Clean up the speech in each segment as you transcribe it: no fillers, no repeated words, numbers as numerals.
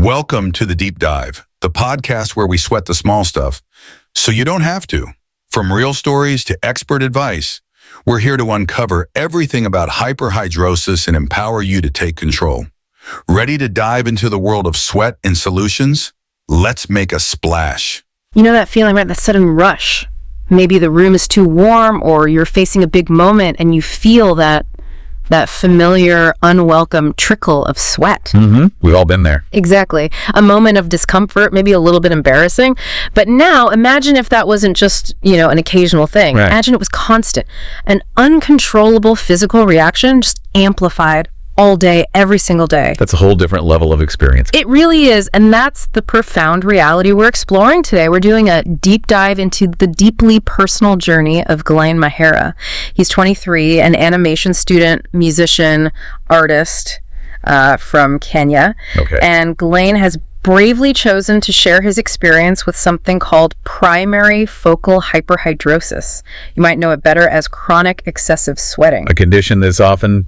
Welcome to The Deep Dive, the podcast where we sweat the small stuff so you don't have to. From real stories to expert advice, we're here to uncover everything about hyperhidrosis and empower you to take control. Ready to dive into the world of sweat and solutions? Let's make a splash. You know that feeling, right? That sudden rush. Maybe the room is too warm or you're facing a big moment and you feel that familiar, unwelcome trickle of sweat. We've all been there. Exactly. A moment of discomfort, maybe a little bit embarrassing. But now imagine if that wasn't just, an occasional thing. Right. Imagine it was constant. An uncontrollable physical reaction, just amplified all day, every single day. That's a whole different level of experience. It really is, and that's the profound reality we're exploring today. We're doing a deep dive into the deeply personal journey of Glein Mahera. He's 23, an animation student, musician, artist from Kenya. Okay. And Glein has bravely chosen to share his experience with something called primary focal hyperhidrosis. You might know it better as chronic excessive sweating. A condition that's often,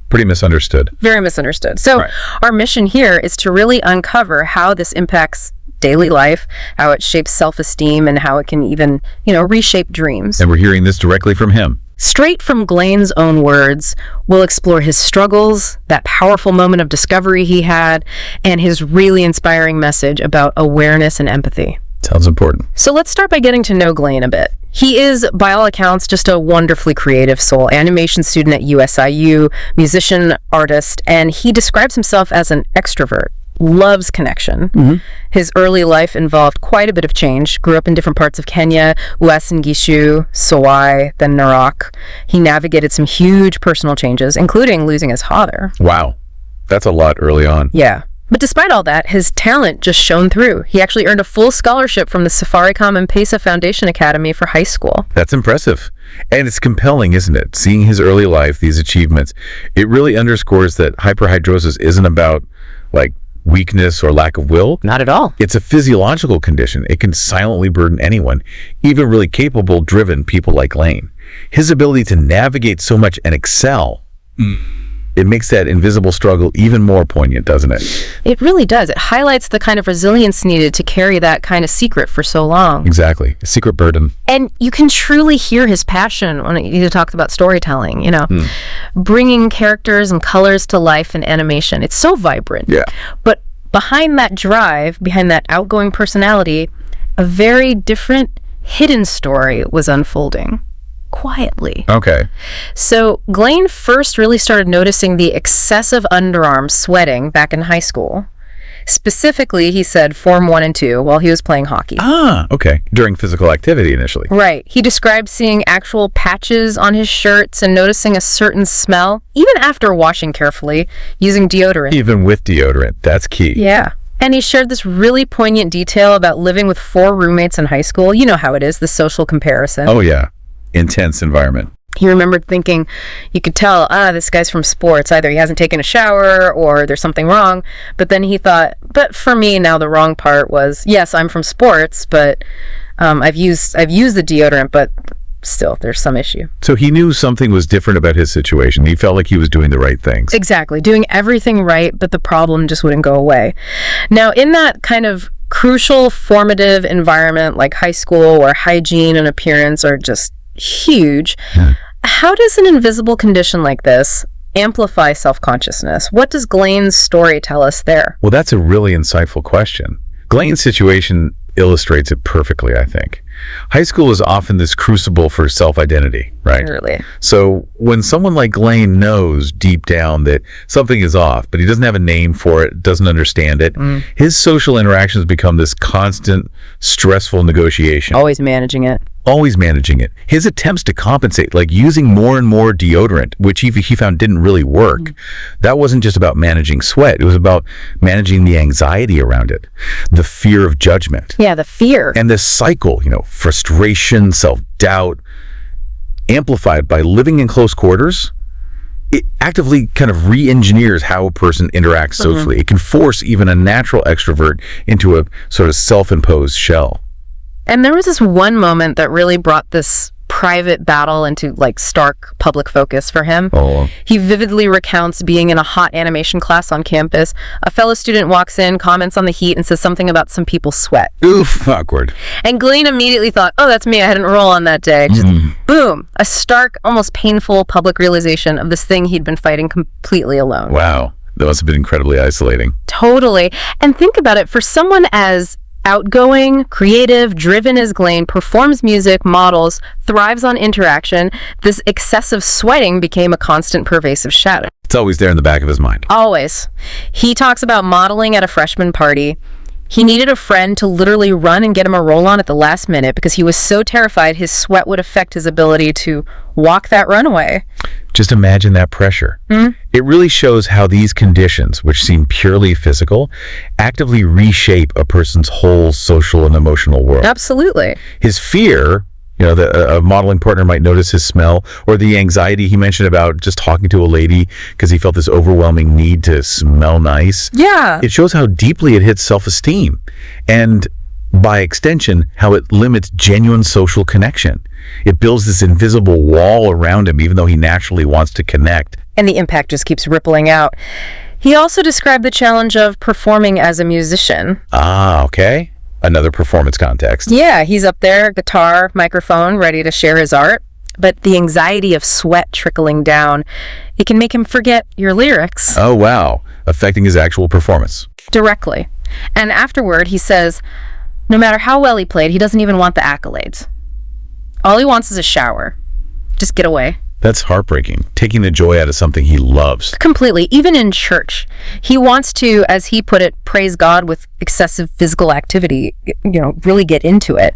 pretty misunderstood. Very misunderstood. So Right. Our mission here is to really uncover how this impacts daily life, how it shapes self-esteem, and how it can even, reshape dreams. And we're hearing this directly from him. Straight from Glein's own words, we'll explore his struggles, that powerful moment of discovery he had, and his really inspiring message about awareness and empathy. Sounds important. So let's start by getting to know Glein a bit. He is, by all accounts, just a wonderfully creative soul, animation student at USIU, musician, artist, and he describes himself as an extrovert, loves connection. His early life involved quite a bit of change, grew up in different parts of Kenya, Uasin Gishu, Sowai, then Narok. He navigated some huge personal changes, including losing his father. Wow. That's a lot early on. Yeah. But despite all that, his talent just shone through. He actually earned a full scholarship from the Safaricom M-Pesa Foundation Academy for high school. That's impressive. And it's compelling, isn't it? Seeing his early life, these achievements, it really underscores that hyperhidrosis isn't about, weakness or lack of will. Not at all. It's a physiological condition. It can silently burden anyone, even really capable, driven people like Glein. His ability to navigate so much and excel, it makes that invisible struggle even more poignant, doesn't it? It really does. It highlights the kind of resilience needed to carry that kind of secret for so long. Exactly. A secret burden. And you can truly hear his passion when he talks about storytelling, bringing characters and colors to life in animation. It's so vibrant. Yeah. But behind that drive, behind that outgoing personality, a very different hidden story was unfolding. Quietly. Okay. So Glein first really started noticing the excessive underarm sweating back in high school. Specifically, he said Form 1 and 2 while he was playing hockey. Okay. During physical activity initially. Right. He described seeing actual patches on his shirts and noticing a certain smell, even after washing carefully, using deodorant. Even with deodorant. That's key. Yeah. And he shared this really poignant detail about living with 4 roommates in high school. You know how it is, the social comparison. Oh, yeah. Intense environment. He remembered thinking, you could tell, this guy's from sports. Either he hasn't taken a shower or there's something wrong. But then he thought, but for me now the wrong part was, yes, I'm from sports, but I've used the deodorant, but still there's some issue. So he knew something was different about his situation. He felt like he was doing the right things. Exactly. Doing everything right, but the problem just wouldn't go away. Now, in that kind of crucial formative environment like high school where hygiene and appearance are just huge, how does an invisible condition like this amplify self-consciousness? What does Glein's story tell us there? Well, that's a really insightful question. Glein's situation illustrates it perfectly, I think. High school is often this crucible for self-identity, right? Really. So when someone like Glein knows deep down that something is off, but he doesn't have a name for it, doesn't understand it, his social interactions become this constant, stressful negotiation. Always managing it. Always managing it. His attempts to compensate, like using more and more deodorant, which he found didn't really work, that wasn't just about managing sweat. It was about managing the anxiety around it, the fear of judgment. Yeah, the fear. And this cycle, frustration, self-doubt, amplified by living in close quarters, it actively kind of re-engineers how a person interacts socially. It can force even a natural extrovert into a sort of self-imposed shell. And there was this one moment that really brought this private battle into like stark public focus for him. Oh. He vividly recounts being in a hot animation class on campus. A fellow student walks in, comments on the heat, and says something about some people sweat. Oof, awkward. And Glein immediately thought, oh, that's me. I didn't roll on that day. Just boom, a stark, almost painful public realization of this thing he'd been fighting completely alone. Wow. That must have been incredibly isolating. Totally. And think about it, for someone as outgoing, creative, driven as Glein, performs music, models, thrives on interaction, this excessive sweating became a constant pervasive shadow. It's always there in the back of his mind. Always. He talks about modeling at a freshman party. He needed a friend to literally run and get him a roll-on at the last minute because he was so terrified his sweat would affect his ability to walk that runway. Just imagine that pressure. It really shows how these conditions, which seem purely physical, actively reshape a person's whole social and emotional world. Absolutely. His fear, that a modeling partner might notice his smell, or the anxiety he mentioned about just talking to a lady because he felt this overwhelming need to smell nice. Yeah. It shows how deeply it hits self-esteem, and by extension, how it limits genuine social connection. It builds this invisible wall around him, even though he naturally wants to connect. And the impact just keeps rippling out. He also described the challenge of performing as a musician. Ah, okay. Another performance context. Yeah, he's up there, guitar, microphone, ready to share his art. But the anxiety of sweat trickling down, it can make him forget your lyrics. Oh, wow. Affecting his actual performance. Directly. And afterward, he says, no matter how well he played, he doesn't even want the accolades. All he wants is a shower. Just get away. That's heartbreaking. Taking the joy out of something he loves. Completely. Even in church. He wants to, as he put it, praise God with excessive physical activity, really get into it.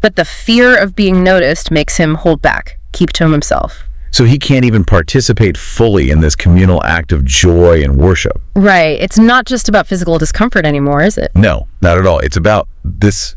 But the fear of being noticed makes him hold back, keep to himself. So he can't even participate fully in this communal act of joy and worship. Right. It's not just about physical discomfort anymore, is it? No, not at all. It's about this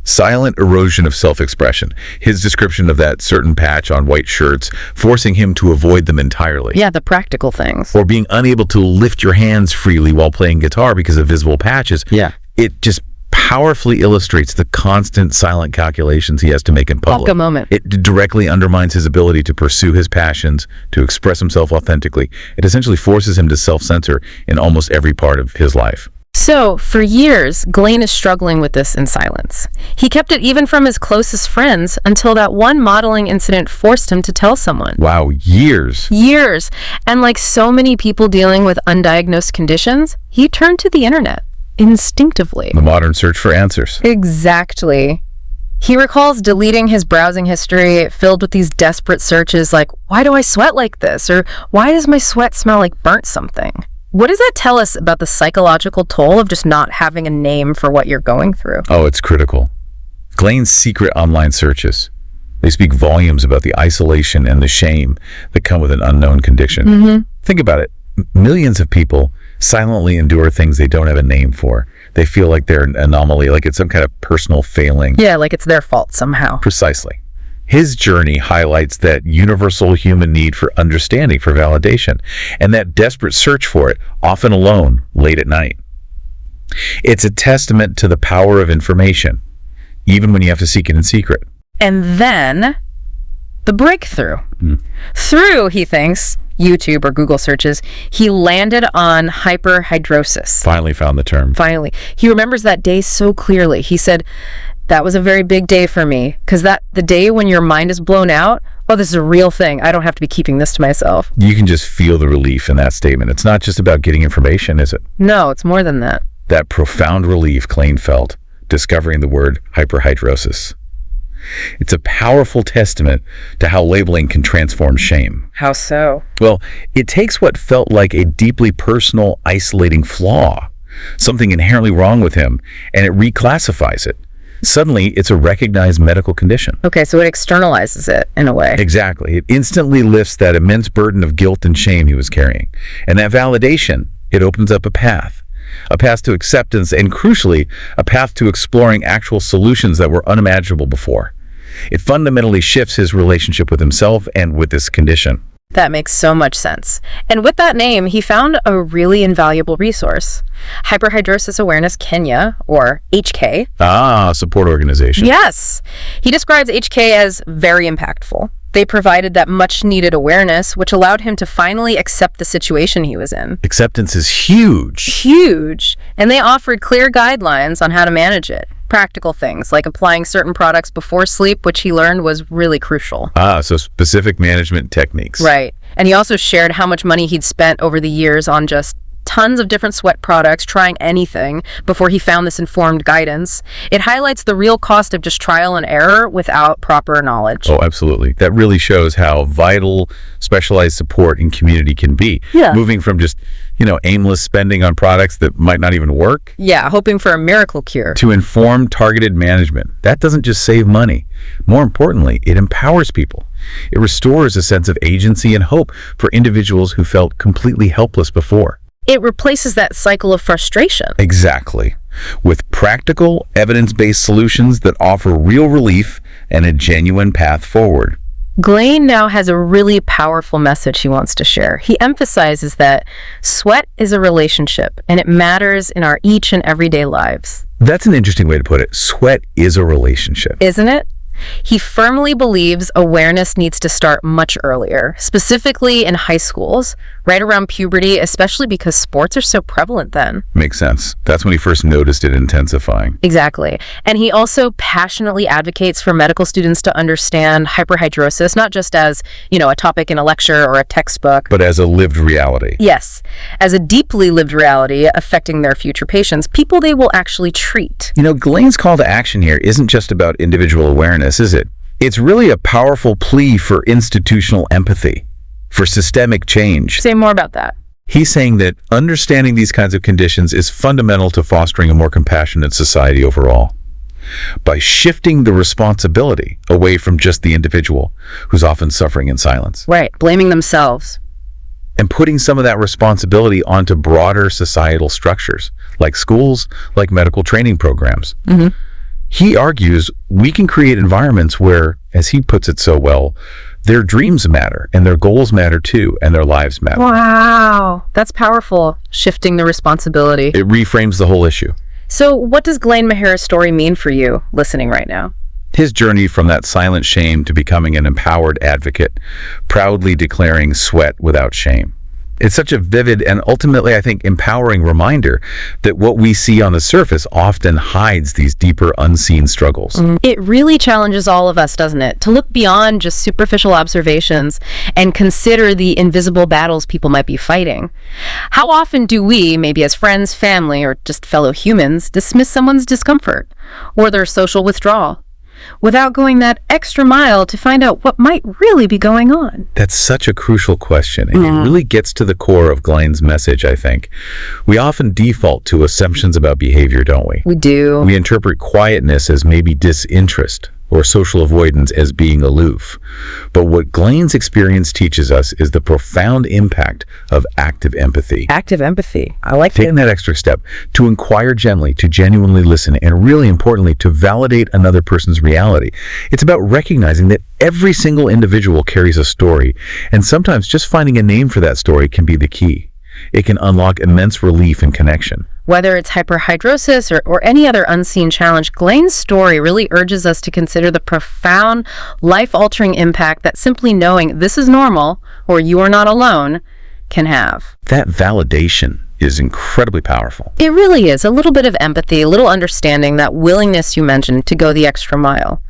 silent erosion of self-expression. His description of that certain patch on white shirts, forcing him to avoid them entirely. Yeah, the practical things. Or being unable to lift your hands freely while playing guitar because of visible patches. Yeah. It just powerfully illustrates the constant silent calculations he has to make in public. Like a moment. It directly undermines his ability to pursue his passions, to express himself authentically. It essentially forces him to self-censor in almost every part of his life. So, for years, Glein is struggling with this in silence. He kept it even from his closest friends until that one modeling incident forced him to tell someone. Wow, years. Years. And like so many people dealing with undiagnosed conditions, he turned to the internet. Instinctively. The modern search for answers. Exactly. He recalls deleting his browsing history filled with these desperate searches like, why do I sweat like this? Or why does my sweat smell like burnt something? What does that tell us about the psychological toll of just not having a name for what you're going through? Oh, it's critical. Glein's secret online searches, they speak volumes about the isolation and the shame that come with an unknown condition. Think about it. Millions of people silently endure things they don't have a name for. They feel like they're an anomaly, like it's some kind of personal failing. Yeah, like it's their fault somehow. Precisely. His journey highlights that universal human need for understanding, for validation, and that desperate search for it, often alone, late at night. It's a testament to the power of information, even when you have to seek it in secret. And then, the breakthrough. Through, he thinks, YouTube or Google searches, he landed on hyperhidrosis. Finally found the term. Finally. He remembers that day so clearly. He said, that was a very big day for me, because the day when your mind is blown out, oh, this is a real thing. I don't have to be keeping this to myself. You can just feel the relief in that statement. It's not just about getting information, is it? No, it's more than that. That profound relief Glein felt, discovering the word hyperhidrosis. It's a powerful testament to how labeling can transform shame. How so? Well, it takes what felt like a deeply personal, isolating flaw, something inherently wrong with him, and it reclassifies it. Suddenly, it's a recognized medical condition. Okay, so it externalizes it in a way. Exactly. It instantly lifts that immense burden of guilt and shame he was carrying. And that validation, it opens up a path to acceptance, and crucially, a path to exploring actual solutions that were unimaginable before. It fundamentally shifts his relationship with himself and with this condition. That makes so much sense. And with that name, he found a really invaluable resource. Hyperhidrosis Awareness Kenya, or HK. Support organization. Yes. He describes HK as very impactful. They provided that much-needed awareness, which allowed him to finally accept the situation he was in. Acceptance is huge. Huge. And they offered clear guidelines on how to manage it. Practical things, like applying certain products before sleep, which he learned was really crucial. So specific management techniques. Right. And he also shared how much money he'd spent over the years on just tons of different sweat products, trying anything before he found this informed guidance. It highlights the real cost of just trial and error without proper knowledge. Oh, absolutely. That really shows how vital specialized support in community can be. Yeah. Moving from just, aimless spending on products that might not even work. Yeah, hoping for a miracle cure. To informed, targeted management. That doesn't just save money. More importantly, it empowers people. It restores a sense of agency and hope for individuals who felt completely helpless before. It replaces that cycle of frustration. Exactly. With practical, evidence-based solutions that offer real relief and a genuine path forward. Glein now has a really powerful message he wants to share. He emphasizes that sweat is a relationship, and it matters in our each and everyday lives. That's an interesting way to put it. Sweat is a relationship. Isn't it? He firmly believes awareness needs to start much earlier, specifically in high schools, right around puberty, especially because sports are so prevalent then. Makes sense. That's when he first noticed it intensifying. Exactly. And he also passionately advocates for medical students to understand hyperhidrosis, not just as, a topic in a lecture or a textbook, but as a lived reality. Yes, as a deeply lived reality affecting their future patients, people they will actually treat. Glein's call to action here isn't just about individual awareness, is it? It's really a powerful plea for institutional empathy, for systemic change. Say more about that. He's saying that understanding these kinds of conditions is fundamental to fostering a more compassionate society overall. By shifting the responsibility away from just the individual, who's often suffering in silence. Right, blaming themselves. And putting some of that responsibility onto broader societal structures, like schools, like medical training programs. Mm-hmm. He argues we can create environments where, as he puts it so well, their dreams matter, and their goals matter too, and their lives matter. Wow, that's powerful, shifting the responsibility. It reframes the whole issue. So what does Glein Mahera's story mean for you, listening right now? His journey from that silent shame to becoming an empowered advocate, proudly declaring sweat without shame. It's such a vivid and ultimately, I think, empowering reminder that what we see on the surface often hides these deeper, unseen struggles. It really challenges all of us, doesn't it? To look beyond just superficial observations and consider the invisible battles people might be fighting. How often do we, maybe as friends, family, or just fellow humans, dismiss someone's discomfort or their social withdrawal without going that extra mile to find out what might really be going on? That's such a crucial question, and it really gets to the core of Glein's message, I think. We often default to assumptions about behavior, don't we? We do. We interpret quietness as maybe disinterest, or social avoidance as being aloof. But what Glein's experience teaches us is the profound impact of active empathy. Active empathy. I like Taking that extra step to inquire gently, to genuinely listen, and really importantly, to validate another person's reality. It's about recognizing that every single individual carries a story, and sometimes just finding a name for that story can be the key. It can unlock immense relief and connection. Whether it's hyperhidrosis or any other unseen challenge, Glein's story really urges us to consider the profound, life-altering impact that simply knowing this is normal or you are not alone can have. That validation is incredibly powerful. It really is. A little bit of empathy, a little understanding, that willingness you mentioned to go the extra mile.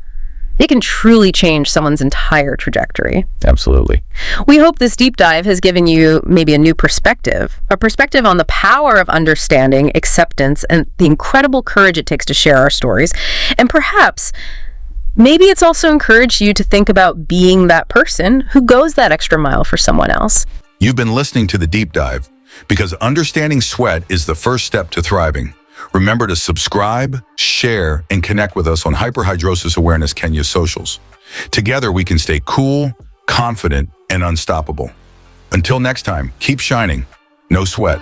It can truly change someone's entire trajectory. Absolutely. We hope this deep dive has given you maybe a new perspective, a perspective on the power of understanding, acceptance, and the incredible courage it takes to share our stories. And perhaps, maybe it's also encouraged you to think about being that person who goes that extra mile for someone else. You've been listening to The Deep Dive, because understanding sweat is the first step to thriving. Remember to subscribe, share, and connect with us on Hyperhidrosis Awareness Kenya's socials. Together, we can stay cool, confident, and unstoppable. Until next time, keep shining. No sweat.